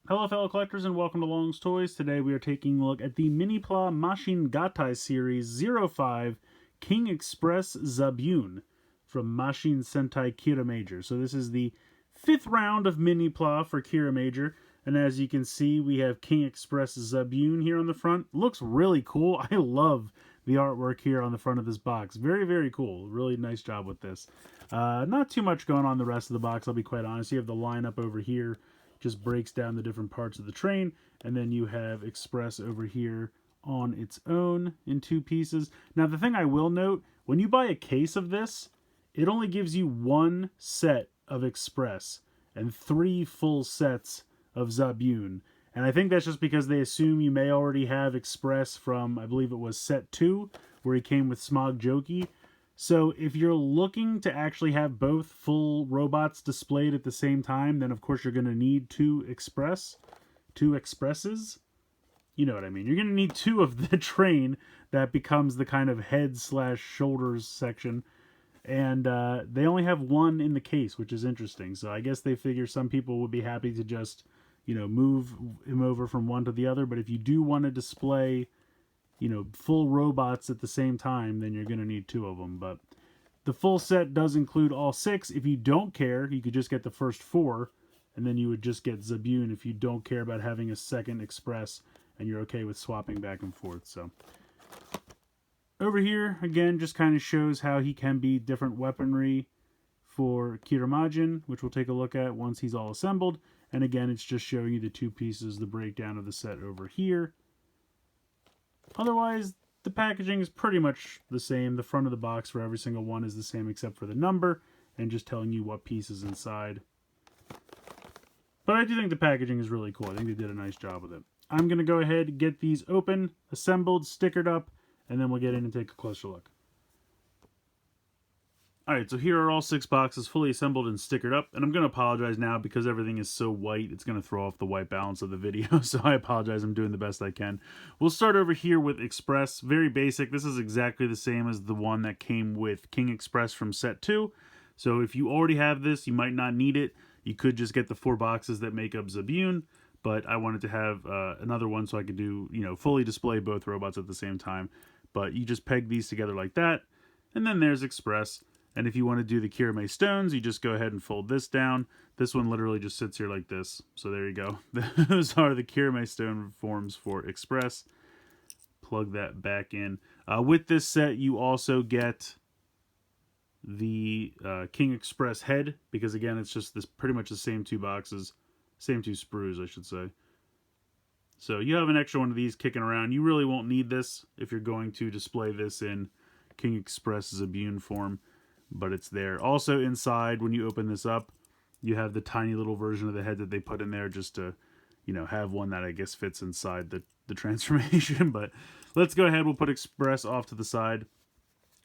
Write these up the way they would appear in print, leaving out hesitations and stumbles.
Hello fellow collectors and welcome to Long's Toys. Today we are taking a look at the Minipla Mashin Series 05 King Express Zabyun from Mashin Sentai Kiramager. So this is the 5th round of Minipla for Kiramager, and as you can see we have King Express Zabyun here on the front. Looks really cool. I love the artwork here on the front of this box. Very cool. Really nice job with this. Not too much going on the rest of the box, I'll be quite honest. You have the lineup over here, just breaks down the different parts of the train, and then you have Express over here on its own in 2 pieces. Now the thing I will note, when you buy a case of this, it only gives you 1 set of Express and 3 full sets of Zabyun. And I think that's just because they assume you may already have Express from, I believe it was set 2, where he came with Smog Joki. So if you're looking to actually have both full robots displayed at the same time, then of course you're going to need 2 Expresses. You know what I mean. You're going to need 2 of the train that becomes the kind of head / shoulders section. And they only have 1 in the case, which is interesting. So I guess they figure some people would be happy to just, move him over from one to the other. But if you do want to display full robots at the same time, then you're going to need 2 of them. But the full set does include all 6. If you don't care, you could just get the first 4, and then you would just get Zabyun if you don't care about having a second Express and you're okay with swapping back and forth. So over here, again, just kind of shows how he can be different weaponry for Kiramager, which we'll take a look at once he's all assembled. And again, it's just showing you the 2 pieces, the breakdown of the set over here. Otherwise, the packaging is pretty much the same. The front of the box for every single one is the same except for the number and just telling you what piece is inside. But I do think the packaging is really cool. I think they did a nice job with it. I'm going to go ahead and get these open, assembled, stickered up, and then we'll get in and take a closer look. Alright, so here are all 6 boxes fully assembled and stickered up, and I'm going to apologize now because everything is so white, it's going to throw off the white balance of the video, so I apologize, I'm doing the best I can. We'll start over here with Express, very basic. This is exactly the same as the one that came with King Express from set 2, so if you already have this, you might not need it. You could just get the 4 boxes that make up Zabyun, but I wanted to have another one so I could do, fully display both robots at the same time. But you just peg these together like that, and then there's Express. And if you want to do the Kirame stones, you just go ahead and fold this down. This one literally just sits here like this. So there you go. Those are the Kirame stone forms for Express. Plug that back in. With this set, you also get the King Express head, because again, it's just this pretty much the same 2 boxes, same 2 sprues, I should say. So you have an extra one of these kicking around. You really won't need this if you're going to display this in King Express Zabyun form, but it's there. Also inside, when you open this up, you have the tiny little version of the head that they put in there just to, have one that I guess fits inside the transformation. But let's go ahead. We'll put Express off to the side.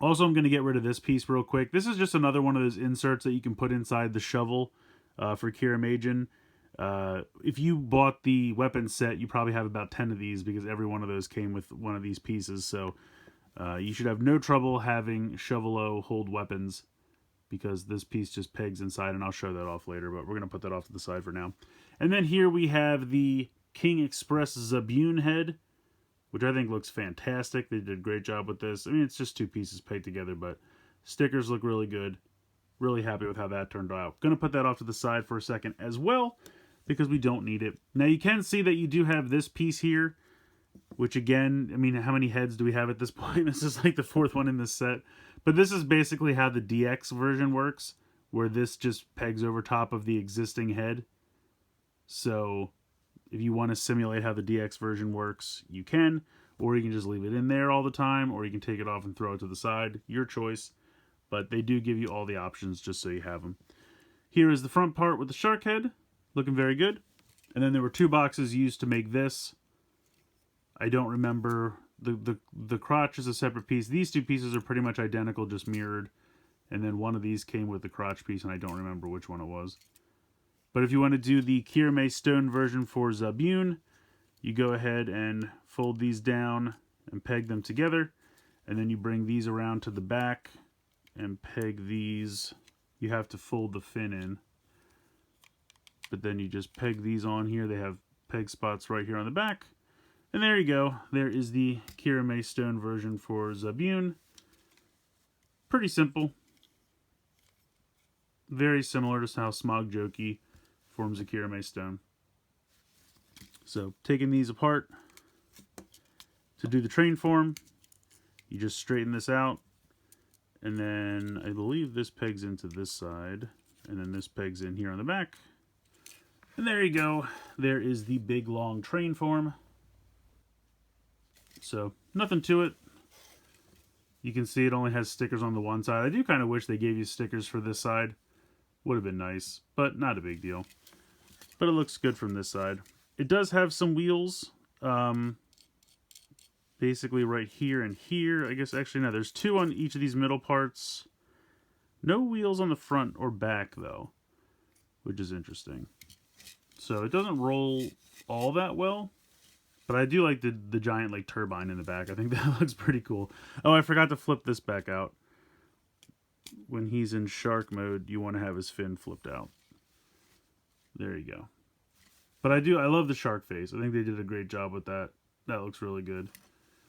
Also, I'm going to get rid of this piece real quick. This is just another one of those inserts that you can put inside the shovel for Kiramager. If you bought the weapon set, you probably have about 10 of these because every one of those came with one of these pieces. So you should have no trouble having Shovelo hold weapons because this piece just pegs inside, and I'll show that off later, but we're going to put that off to the side for now. And then here we have the King Express Zabyun head, which I think looks fantastic. They did a great job with this. I mean, it's just 2 pieces pegged together, but stickers look really good. Really happy with how that turned out. Going to put that off to the side for a second as well, because we don't need it. Now you can see that you do have this piece here, which again, I mean, how many heads do we have at this point? This is like the 4th one in this set. But this is basically how the DX version works, where this just pegs over top of the existing head. So if you want to simulate how the DX version works, you can, or you can just leave it in there all the time, or you can take it off and throw it to the side. Your choice. But they do give you all the options just so you have them. Here is the front part with the shark head, looking very good. And then there were 2 boxes used to make this. I don't remember, the crotch is a separate piece. These 2 pieces are pretty much identical, just mirrored. And then one of these came with the crotch piece, and I don't remember which one it was. But if you want to do the Kirame stone version for Zabyun, you go ahead and fold these down and peg them together. And then you bring these around to the back and peg these. You have to fold the fin in. but then you just peg these on here. They have peg spots right here on the back. And there you go. There is the Kirame stone version for Zabyun. Pretty simple. Very similar to how Smog Joki forms a Kirame stone. So taking these apart to do the train form, you just straighten this out. And then I believe this pegs into this side. And then this pegs in here on the back. And there you go. There is the big long train form. So nothing to it. You can see it only has stickers on the one side. I do kind of wish they gave you stickers for this side. Would have been nice, but not a big deal. But it looks good from this side. It does have some wheels. Basically right here and here. I guess actually no, there's two on each of these middle parts. No wheels on the front or back though, which is interesting. So it doesn't roll all that well. But I do like the giant like turbine in the back. I think that looks pretty cool. Oh, I forgot to flip this back out. When he's in shark mode, you want to have his fin flipped out. There you go. But I love the shark face. I think they did a great job with that. That looks really good.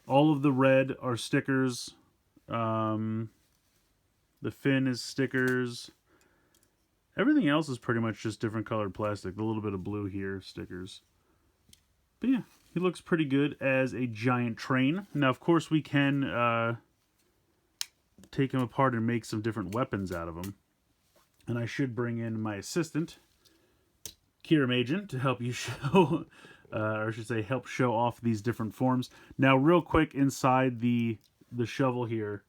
All of the red are stickers. The fin is stickers. Everything else is pretty much just different colored plastic. A little bit of blue here, stickers. But yeah. He looks pretty good as a giant train. Now, of course, we can take him apart and make some different weapons out of him. And I should bring in my assistant, Kiramager, to help you show, or I should say, help show off these different forms. Now, real quick, inside the shovel here,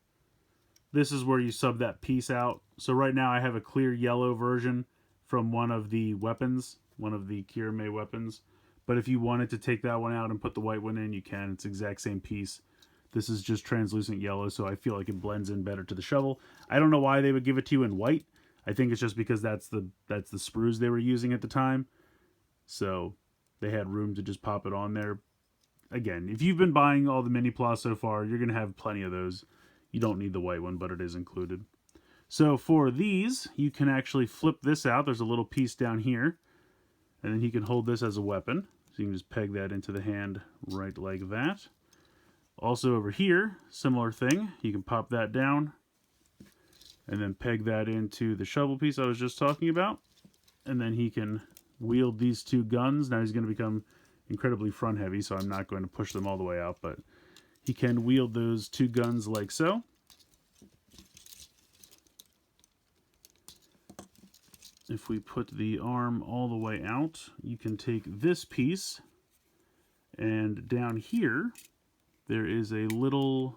this is where you sub that piece out. So right now, I have a clear yellow version from one of the weapons, one of the Kirame weapons. But if you wanted to take that one out and put the white one in, you can. It's the exact same piece. This is just translucent yellow, so I feel like it blends in better to the shovel. I don't know why they would give it to you in white. I think it's just because that's the sprues they were using at the time. So they had room to just pop it on there. Again, if you've been buying all the Minipla so far, you're going to have plenty of those. You don't need the white one, but it is included. So for these, you can actually flip this out. There's a little piece down here. And then he can hold this as a weapon. So you can just peg that into the hand right like that. Also over here, similar thing. You can pop that down and then peg that into the shovel piece I was just talking about. And then he can wield these two guns. Now he's going to become incredibly front heavy, so I'm not going to push them all the way out, but he can wield those two guns like so. If we put the arm all the way out, you can take this piece, and down here, there is a little,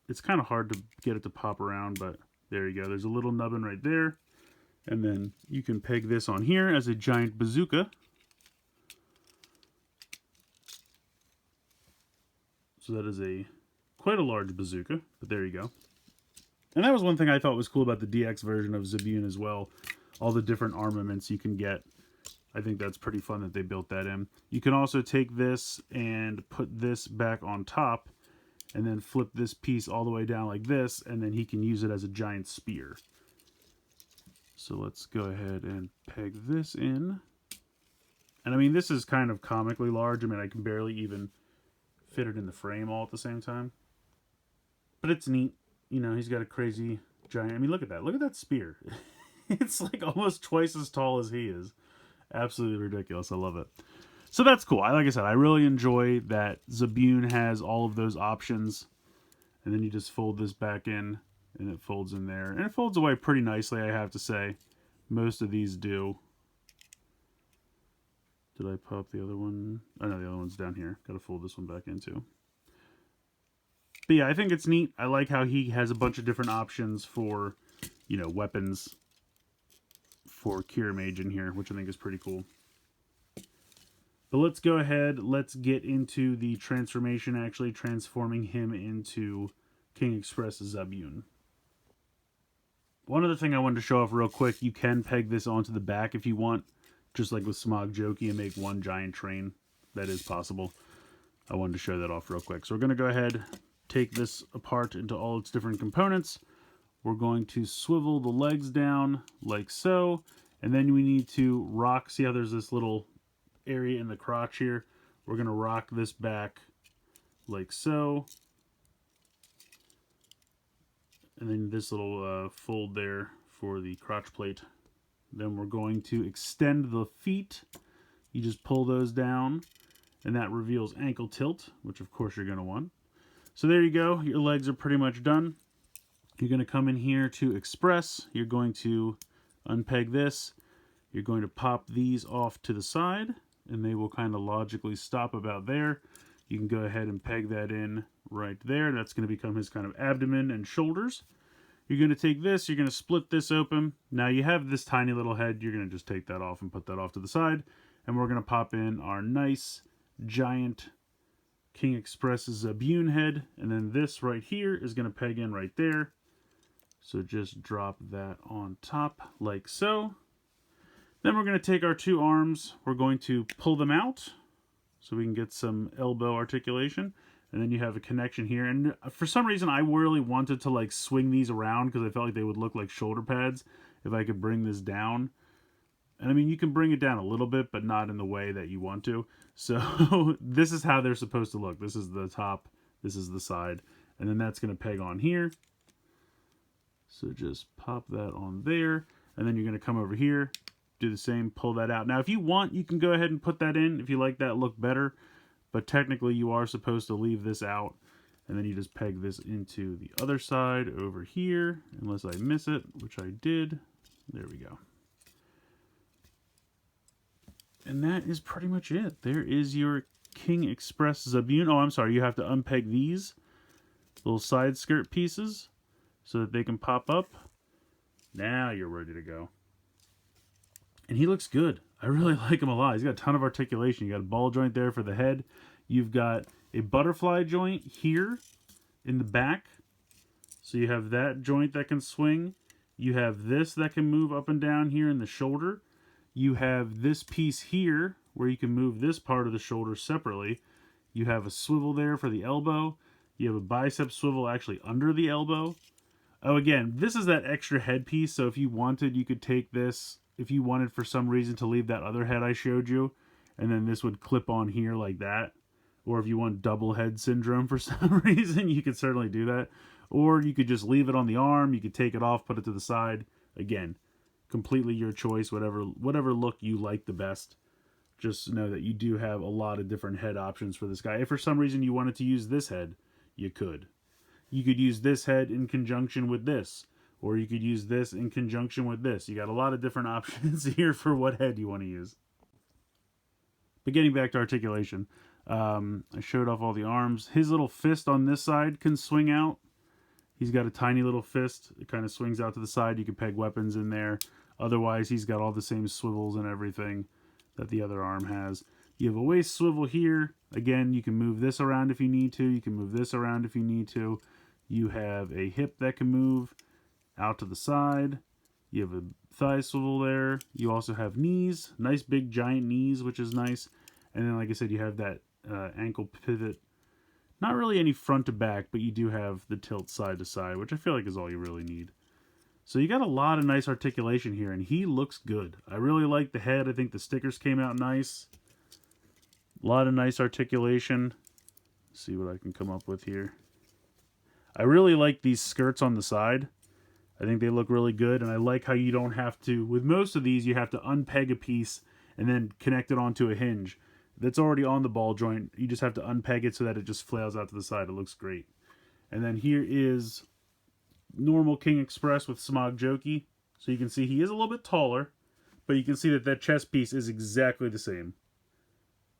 it's kind of hard to get it to pop around, but there you go. There's a little nubbin right there, and then you can peg this on here as a giant bazooka. So that is quite a large bazooka, but there you go. And that was one thing I thought was cool about the DX version of Zabyun as well. All the different armaments you can get. I think that's pretty fun that they built that in. You can also take this and put this back on top and then flip this piece all the way down like this, and then he can use it as a giant spear. So let's go ahead and peg this in. And I mean, this is kind of comically large. I mean, I can barely even fit it in the frame all at the same time. But it's neat. You know, he's got a crazy giant... I mean, look at that. Look at that spear. It's like almost twice as tall as he is. Absolutely ridiculous. I love it. So that's cool. Like I said, I really enjoy that Zabyun has all of those options. And then you just fold this back in, and it folds in there. And it folds away pretty nicely, I have to say. Most of these do. Did I pop the other one? Oh, no, the other one's down here. Got to fold this one back in, too. But yeah, I think it's neat. I like how he has a bunch of different options for, you know, weapons for Kiramager in here, which I think is pretty cool. But let's go ahead. Let's get into the transformation, actually transforming him into King Express Zabyun. One other thing I wanted to show off real quick, you can peg this onto the back if you want, just like with Smog Joki, and make one giant train. That is possible. I wanted to show that off real quick. So we're going to go ahead, take this apart into all its different components. We're going to swivel the legs down like so, And then we need to rock, see how there's this little area in the crotch here? We're going to rock this back like so. And then this little fold there for the crotch plate. Then we're going to extend the feet. You just pull those down, and that reveals ankle tilt, which of course you're going to want. So there you go. Your legs are pretty much done. You're going to come in here to express. You're going to unpeg this. You're going to pop these off to the side, and they will kind of logically stop about there. You can go ahead and peg that in right there. That's going to become his kind of abdomen and shoulders. You're going to take this, you're going to split this open. Now you have this tiny little head. You're going to just take that off and put that off to the side. And we're going to pop in our nice, giant King Express Zabyun head. And then this right here is going to peg in right there. So just drop that on top like so. Then we're going to take our two arms. We're going to pull them out so we can get some elbow articulation. And then you have a connection here. And for some reason, I really wanted to like swing these around because I felt like they would look like shoulder pads if I could bring this down. And I mean, you can bring it down a little bit, but not in the way that you want to. So this is how they're supposed to look. This is the top. This is the side. And then that's going to peg on here. So just pop that on there. And then you're going to come over here, do the same, pull that out. Now, if you want, you can go ahead and put that in if you like that look better. But technically, you are supposed to leave this out. And then you just peg this into the other side over here. Unless I miss it, which I did. There we go. And that is pretty much it. There is your King Express Zabyun. Oh, I'm sorry. You have to unpeg these little side skirt pieces so that they can pop up. Now you're ready to go. And he looks good. I really like him a lot. He's got a ton of articulation. You got a ball joint there for the head. You've got a butterfly joint here in the back. So you have that joint that can swing. You have this that can move up and down here in the shoulder. You have this piece here where you can move this part of the shoulder separately. You have a swivel there for the elbow. You have a bicep swivel actually under the elbow. Oh, again, this is that extra headpiece. So if you wanted, you could take this. If you wanted for some reason to leave that other head I showed you, and then this would clip on here like that. Or if you want double head syndrome for some reason, you could certainly do that. Or you could just leave it on the arm. You could take it off, put it to the side. Again, completely your choice, whatever look you like the best. Just know that you do have a lot of different head options for this guy. If for some reason you wanted to use this head, you could. You could use this head in conjunction with this. Or you could use this in conjunction with this. You got a lot of different options here for what head you want to use. But getting back to articulation, I showed off all the arms. His little fist on this side can swing out. He's got a tiny little fist. It kind of swings out to the side. You can peg weapons in there. Otherwise, he's got all the same swivels and everything that the other arm has. You have a waist swivel here. Again, you can move this around if you need to. You can move this around if you need to. You have a hip that can move out to the side. You have a thigh swivel there. You also have knees, nice big giant knees, which is nice. And then, like I said, you have that ankle pivot. Not really any front to back, but you do have the tilt side to side, which I feel like is all you really need. So you got a lot of nice articulation here, and he looks good. I really like the head. I think the stickers came out nice. A lot of nice articulation. Let's see what I can come up with here. I really like these skirts on the side. I think they look really good, and I like how you don't have to, with most of these, you have to unpeg a piece and then connect it onto a hinge. That's already on the ball joint. You just have to unpeg it so that it just flails out to the side. It looks great. And then here is normal King Express with Smog Jokey. So you can see he is a little bit taller, but you can see that that chest piece is exactly the same.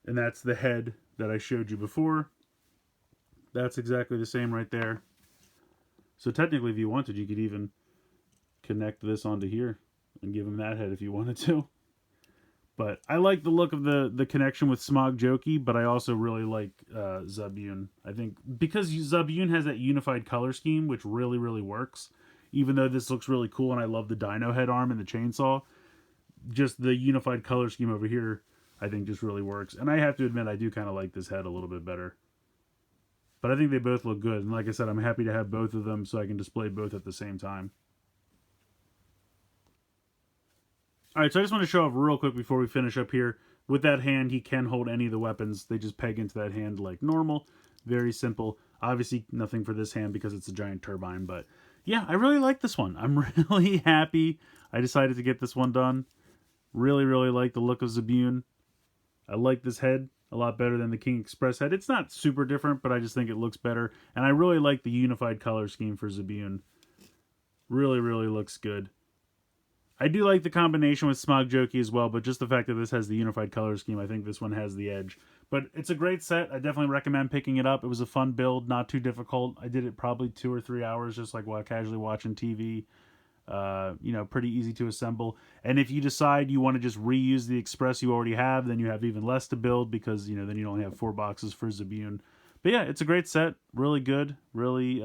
And that's the head that I showed you before. That's exactly the same right there. So technically, if you wanted, you could even connect this onto here and give him that head if you wanted to. But I like the look of the connection with Smog Jokey, but I also really like Zabyun. I think because Zabyun has that unified color scheme, which really, really works. Even though this looks really cool and I love the dino head arm and the chainsaw, just the unified color scheme over here, I think just really works. And I have to admit, I do kind of like this head a little bit better. But I think they both look good. And like I said, I'm happy to have both of them so I can display both at the same time. All right, so I just want to show off real quick before we finish up here. With that hand, he can hold any of the weapons. They just peg into that hand like normal. Very simple. Obviously, nothing for this hand because it's a giant turbine. But yeah, I really like this one. I'm really happy I decided to get this one done. Really, really like the look of Zabyun. I like this head a lot better than the King Express head. It's not super different, but I just think it looks better. And I really like the unified color scheme for Zabyun. Really, really looks good. I do like the combination with Smog Joki as well, but just the fact that this has the unified color scheme, I think this one has the edge. But it's a great set. I definitely recommend picking it up. It was a fun build, not too difficult. I did it probably 2 or 3 hours, just like while casually watching TV. You know, pretty easy to assemble. And if you decide you want to just reuse the Express you already have, then you have even less to build because, you know, then you only have 4 boxes for Zabyun. But yeah, it's a great set. Really good. Really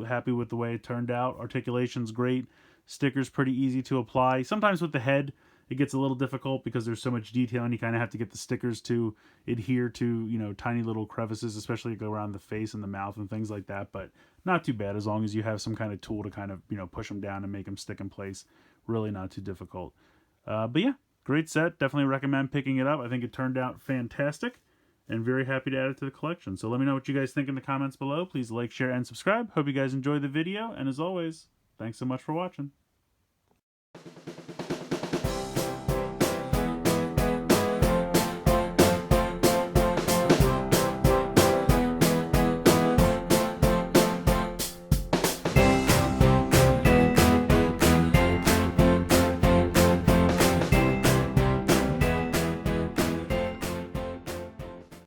happy with the way it turned out. Articulation's great. Stickers pretty easy to apply. Sometimes with the head, it gets a little difficult because there's so much detail and you kind of have to get the stickers to adhere to, you know, tiny little crevices, especially go around the face and the mouth and things like that. But not too bad as long as you have some kind of tool to kind of, you know, push them down and make them stick in place. Really not too difficult. But yeah, great set. Definitely recommend picking it up. I think it turned out fantastic and very happy to add it to the collection. So let me know what you guys think in the comments below. Please like, share, and subscribe. Hope you guys enjoyed the video. And as always, thanks so much for watching.